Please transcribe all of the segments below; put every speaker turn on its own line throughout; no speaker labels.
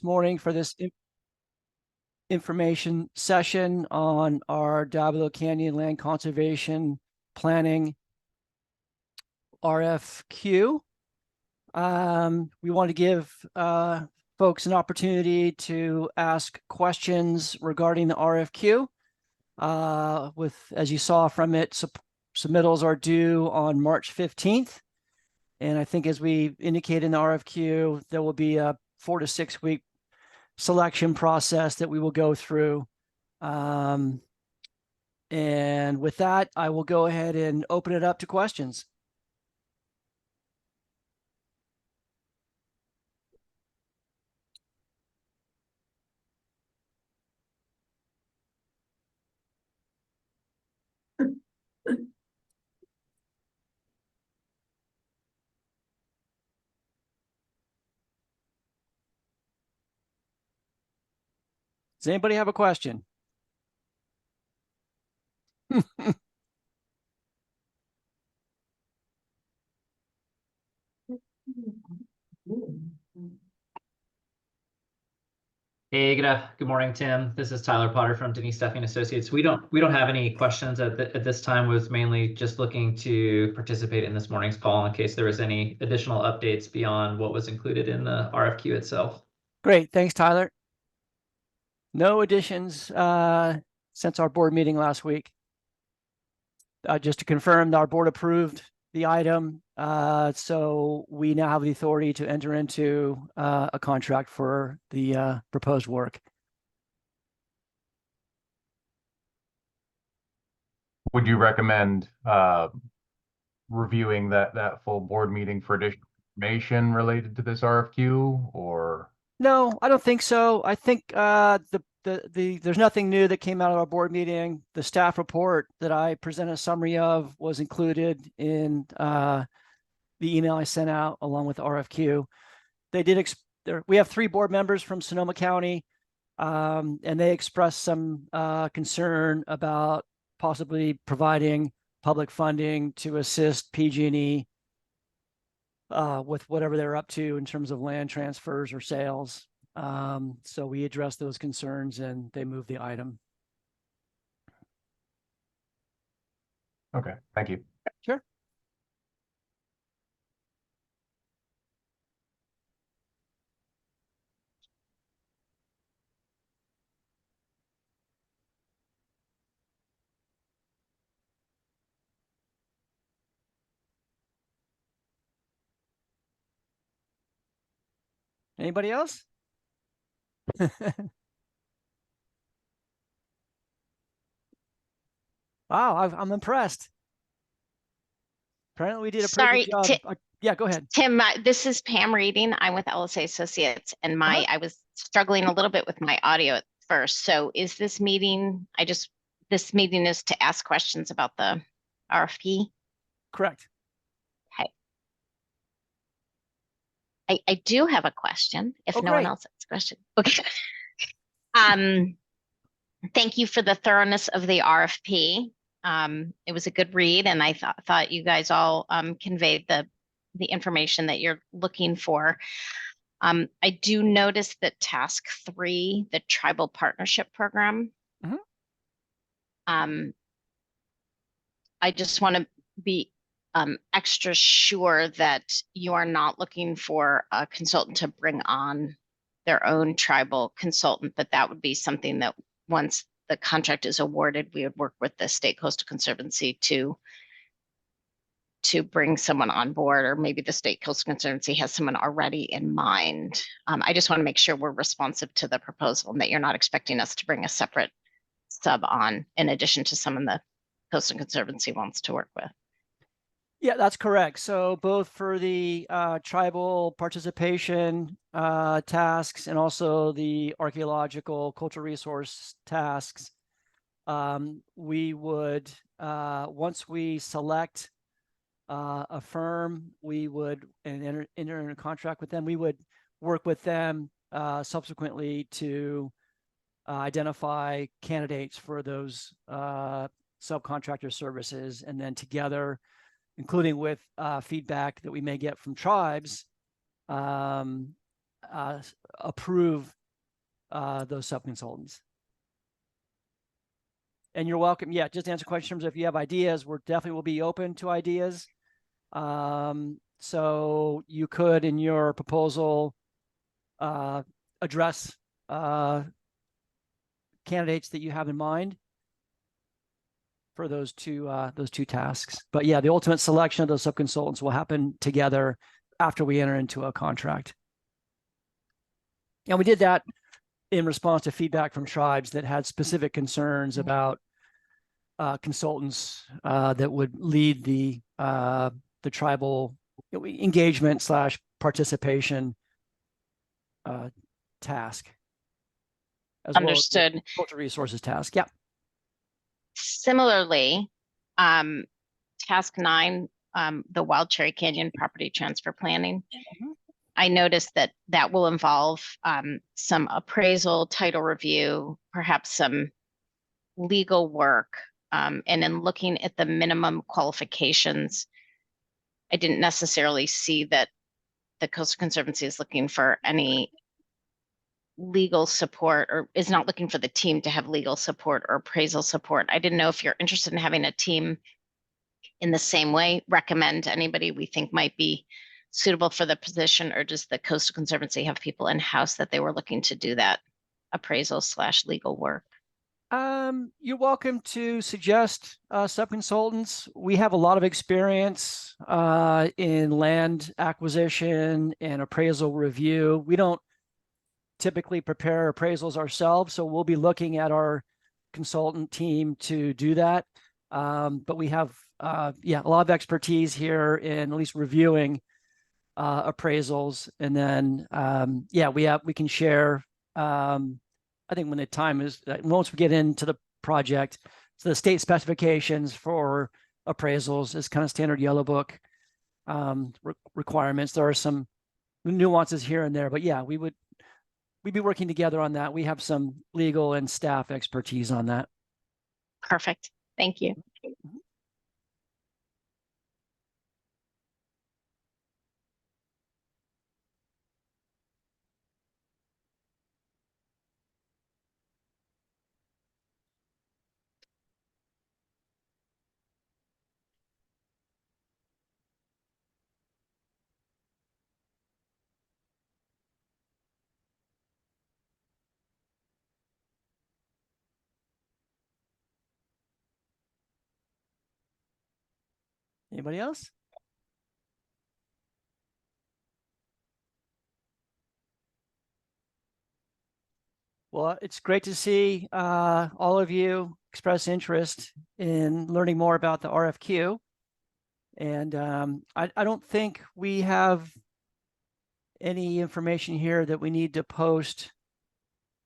morning for this information session on our Diablo Canyon Land Conservation Planning RFQ. We want to give folks an opportunity to ask questions regarding the RFQ. As you saw from it, submittals are due on March 15th. And I think as we indicate in the RFQ, there will be a 4 to 6 week selection process that we will go through. And with that, I will go ahead and open it up to questions. Does anybody have a question?
Hey, good morning, Tim. This is Tyler Potter from Denise Duffy and Associates. We don't have any questions at this time. Was mainly just looking to participate in this morning's call in case there was any additional updates beyond what was included in the RFQ itself.
Great, thanks, Tyler. No additions since our board meeting last week. Just to confirm, our board approved the item, so we now have the authority to enter into a contract for the proposed work.
Would you recommend reviewing that full board meeting for additional information related to this RFQ, or?
No, I don't think so. I think there's nothing new that came out of our board meeting. The staff report that I presented a summary of was included in the email I sent out along with the RFQ. They did. We have 3 board members from Sonoma County, and they expressed some concern about possibly providing public funding to assist PG&E with whatever they're up to in terms of land transfers or sales. So we addressed those concerns and they moved the item.
Okay, thank you.
Sure. Anybody else? Wow, I'm impressed. Apparently we did a pretty good job. Yeah, go ahead.
Tim, this is Pam reading. I'm with LSA Associates, and I was struggling a little bit with my audio at first. So is this meeting, this meeting is to ask questions about the RFP?
Correct.
Okay. I do have a question, if no one else has a question. Okay. Thank you for the thoroughness of the RFP. It was a good read, and I thought you guys all conveyed the information that you're looking for. I do notice that task 3, the tribal partnership program. I just want to be extra sure that you are not looking for a consultant to bring on their own tribal consultant, but that would be something that once the contract is awarded, we would work with the State Coastal Conservancy to bring someone on board, or maybe the State Coastal Conservancy has someone already in mind. I just want to make sure we're responsive to the proposal and that you're not expecting us to bring a separate sub on in addition to someone the Coastal Conservancy wants to work with.
Yeah, that's correct. So both for the tribal participation tasks and also the archaeological cultural resource tasks, we would, once we select a firm, we would enter in a contract with them. We would work with them subsequently to identify candidates for those subcontractor services, and then together, including with feedback that we may get from tribes, approve those sub-consultants. And you're welcome. Yeah, just to answer questions. If you have ideas, we're definitely will be open to ideas. So you could, in your proposal, address candidates that you have in mind for those two tasks. But yeah, the ultimate selection of those sub-consultants will happen together after we enter into a contract. And we did that in response to feedback from tribes that had specific concerns about consultants that would lead the tribal engagement / participation task. As
Understood.
Well as cultural resources task. Yeah.
Similarly, task 9, the Wild Cherry Canyon property transfer planning. I noticed that that will involve some appraisal, title review, perhaps some legal work. And in looking at the minimum qualifications, I didn't necessarily see that the Coastal Conservancy is looking for any legal support, or is not looking for the team to have legal support or appraisal support. I didn't know if you're interested in having a team in the same way, recommend anybody we think might be suitable for the position, or does the Coastal Conservancy have people in-house that they were looking to do that appraisal / legal work?
You're welcome to suggest sub-consultants. We have a lot of experience in land acquisition and appraisal review. We don't typically prepare appraisals ourselves, so we'll be looking at our consultant team to do that. But we have a lot of expertise here in at least reviewing appraisals, and then we can share. I think when the time is, once we get into the project, so the state specifications for appraisals is kind of standard yellow book requirements. There are some nuances here and there, but yeah, we'd be working together on that. We have some legal and staff expertise on that.
Perfect. Thank you.
Anybody else? Well, it's great to see all of you express interest in learning more about the RFQ. And I don't think we have any information here that we need to post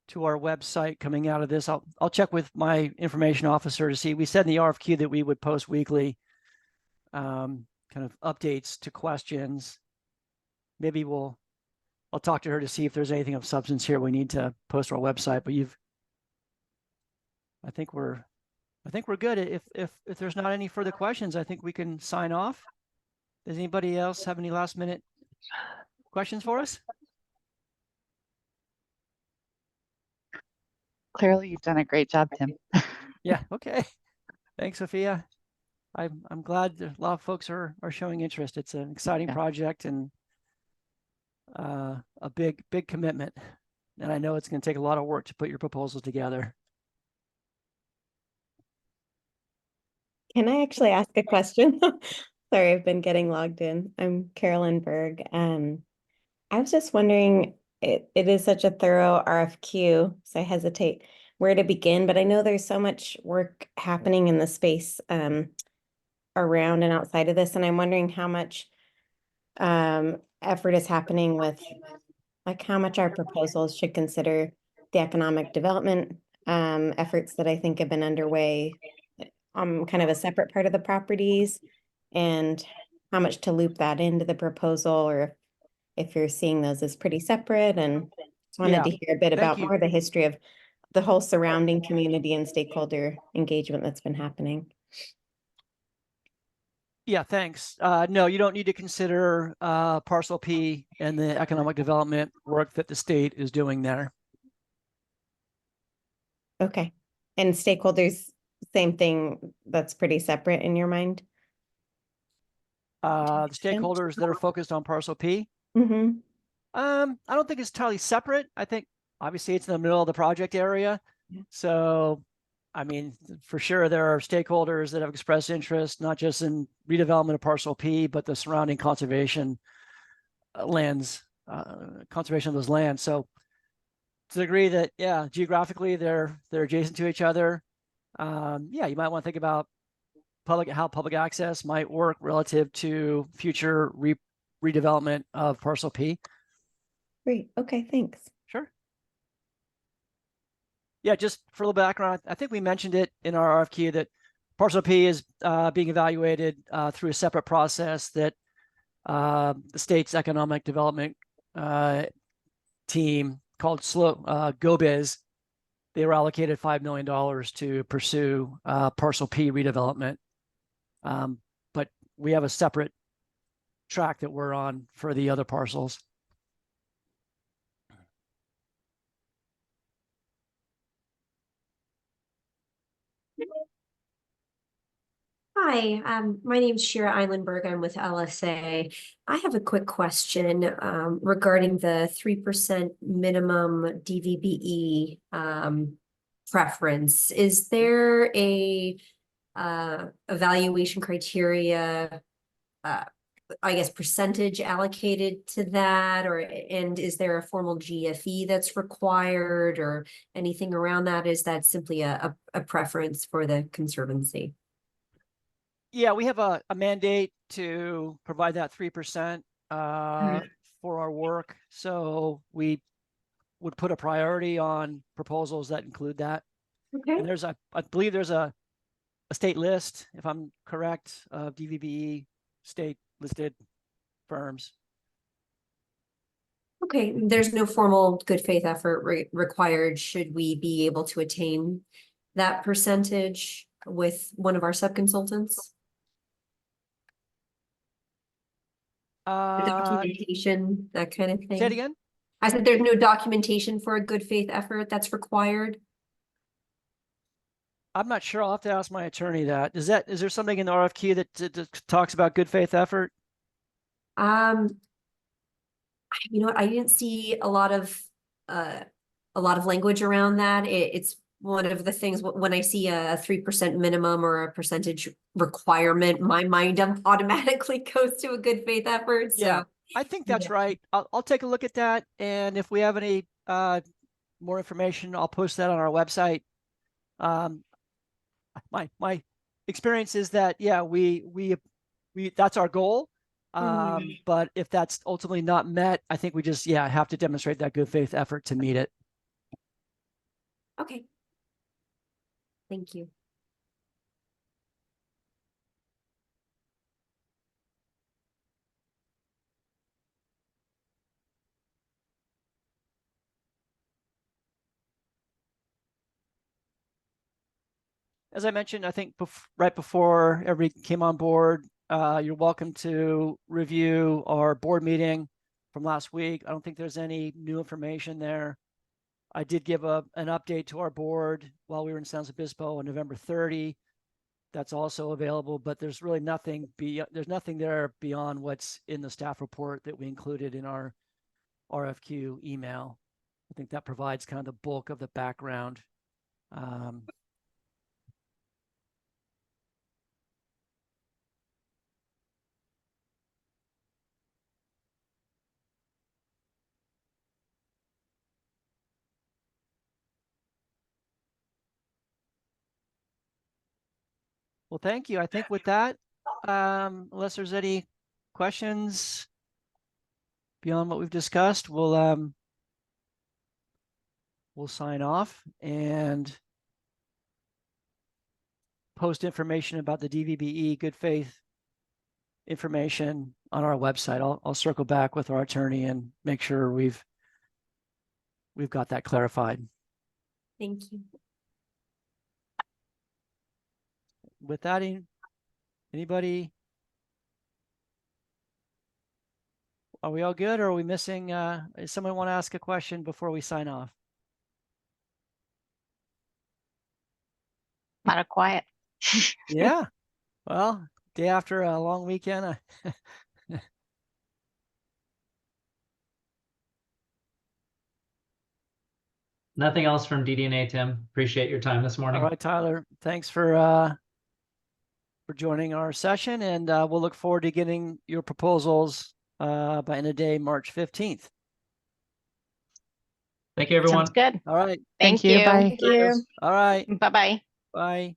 to our website coming out of this. I'll check with my information officer to see. We said in the RFQ that we would post weekly kind of updates to questions. Maybe I'll talk to her to see if there's anything of substance here we need to post to our website. But I think we're good. If there's not any further questions, I think we can sign off. Does anybody else have any last minute questions for us?
Clearly, you've done a great job, Tim.
Yeah. Okay. Thanks, Sophia. I'm glad a lot of folks are showing interest. It's an exciting project and a big commitment. And I know it's going to take a lot of work to put your proposal together.
Can I actually ask a question? Sorry, I've been getting logged in. I'm Carolyn Berg. I was just wondering, it is such a thorough RFQ, so I hesitate where to begin, but I know there's so much work happening in the space around and outside of this, and I'm wondering how much effort is happening with, like, how much our proposals should consider the economic development efforts that I think have been underway kind of a separate part of the properties, and how much to loop that into the proposal, or if you're seeing those as pretty separate. And just wanted to hear a bit about more of the history of the whole surrounding community and stakeholder engagement that's been happening.
Yeah, thanks. No, you don't need to consider parcel P and the economic development work that the state is doing there.
Okay. And stakeholders, same thing, that's pretty separate in your mind?
The
extent.
stakeholders that are focused on parcel P,
Mm-hmm.
I don't think it's entirely separate. I think obviously it's in the middle of the project area.
Yeah.
So, I mean, for sure there are stakeholders that have expressed interest, not just in redevelopment of parcel P, but the surrounding conservation lands, conservation of those lands. So to the degree that, yeah, geographically they're adjacent to each other. Yeah, you might want to think about how public access might work relative to future redevelopment of parcel P.
Great. Okay, thanks.
Sure. Yeah, just for a little background, I think we mentioned it in our RFQ that parcel P is being evaluated through a separate process that the state's economic development team called GoBiz. They were allocated $5 million to pursue parcel P redevelopment. But we have a separate track that we're on for the other parcels.
Hi, my name's Shira Eilenberg. I'm with LSA. I have a quick question regarding the 3% minimum DVBE preference. Is there a evaluation criteria, I guess percentage allocated to that, and is there a formal GFE that's required or anything around that? Is that simply a preference for the Conservancy?
Yeah, we have a mandate to provide that 3% for our work. So we would put a priority on proposals that include that.
Okay.
And I believe there's a state list, if I'm correct, of DVBE state listed firms.
Okay, there's no formal good faith effort required. Should we be able to attain that percentage with one of our sub-consultants? The documentation, that kind of
Say it
thing.
again?
I said there's no documentation for a good faith effort that's required.
I'm not sure. I'll have to ask my attorney that. Is there something in the RFQ that talks about good faith effort?
You know what, I didn't see a lot of language around that. It's one of the things when I see a 3% minimum or a percentage requirement, my mind automatically goes to a good faith effort. So
Yeah, I think that's
yeah.
right. I'll take a look at that. And if we have any more information, I'll post that on our website. My experience is that, yeah, we that's our goal. But if that's ultimately not met, I think we just, yeah, have to demonstrate that good faith effort to meet it.
Okay. Thank you.
As I mentioned, I think right before everybody came on board, you're welcome to review our board meeting from last week. I don't think there's any new information there. I did give an update to our board while we were in San Luis Obispo on November 30. That's also available, but there's really nothing there's nothing there beyond what's in the staff report that we included in our RFQ email. I think that provides kind of the bulk of the background. Well, thank you. I think with that, unless there's any questions beyond what we've discussed, we'll sign off and post information about the DVBE good faith information on our website. I'll circle back with our attorney and make sure we've got that clarified.
Thank you.
With that, anybody Are we all good, or are we missing, does someone want to ask a question before we sign off?
A lot of quiet.
Yeah, well, day after a long weekend.
Nothing else from DD&A, Tim. Appreciate your time this
All
morning.
right, Tyler, thanks for joining our session, and we'll look forward to getting your proposals by end of day, March 15th.
Thank you, everyone.
Sounds good.
All right,
Thank
you.
you.
Bye.
Thank you.
all right,
Bye-bye.
bye.